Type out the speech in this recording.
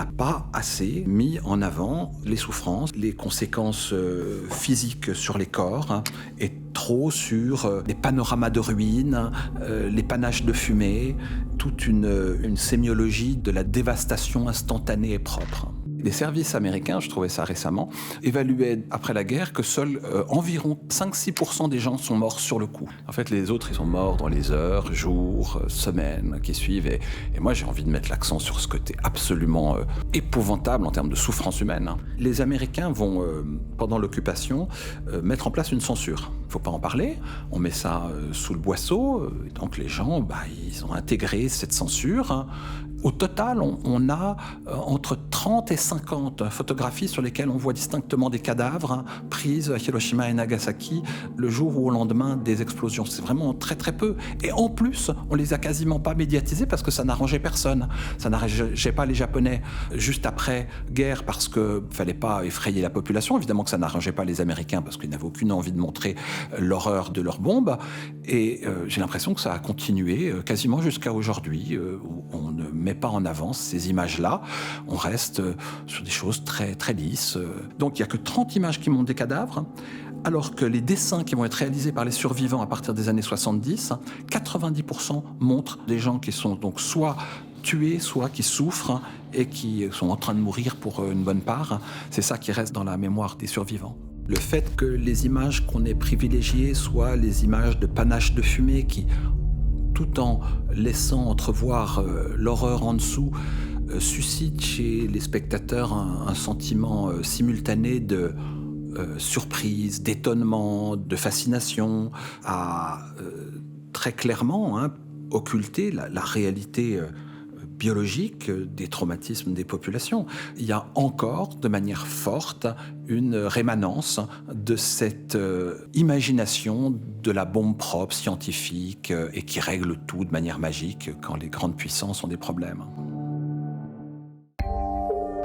n'a pas assez mis en avant les souffrances, les conséquences physiques sur les corps, et trop sur des panoramas de ruines, les panaches de fumée, toute une sémiologie de la dévastation instantanée et propre. Les services américains, je trouvais ça récemment, évaluaient après la guerre que seuls environ 5-6% des gens sont morts sur le coup. En fait, les autres, ils sont morts dans les heures, jours, semaines qui suivent. Et moi, j'ai envie de mettre l'accent sur ce côté absolument épouvantable en termes de souffrance humaine. Les Américains vont, pendant l'occupation, mettre en place une censure. Il ne faut pas en parler, on met ça sous le boisseau, donc les gens, ils ont intégré cette censure. Au total, on a entre 30 et 50 photographies sur lesquelles on voit distinctement des cadavres prises à Hiroshima et Nagasaki le jour ou au lendemain des explosions. C'est vraiment très très peu. Et en plus, on les a quasiment pas médiatisées parce que ça n'arrangeait personne. Ça n'arrangeait pas les Japonais juste après guerre parce qu'il ne fallait pas effrayer la population. Évidemment que ça n'arrangeait pas les Américains parce qu'ils n'avaient aucune envie de montrer l'horreur de leurs bombes. Et j'ai l'impression que ça a continué quasiment jusqu'à aujourd'hui, où on ne met pas en avant ces images-là. On reste sur des choses très, très lisses. Donc, il n'y a que 30 images qui montrent des cadavres, alors que les dessins qui vont être réalisés par les survivants à partir des années 70, 90% montrent des gens qui sont donc soit tués, soit qui souffrent et qui sont en train de mourir pour une bonne part. C'est ça qui reste dans la mémoire des survivants. Le fait que les images qu'on ait privilégiées soient les images de panaches de fumée qui, tout en laissant entrevoir l'horreur en dessous, suscite chez les spectateurs un sentiment simultané de surprise, d'étonnement, de fascination, à très clairement occulter la réalité biologique des traumatismes des populations. Il y a encore, de manière forte, une rémanence de cette imagination de la bombe propre, scientifique, et qui règle tout de manière magique quand les grandes puissances ont des problèmes.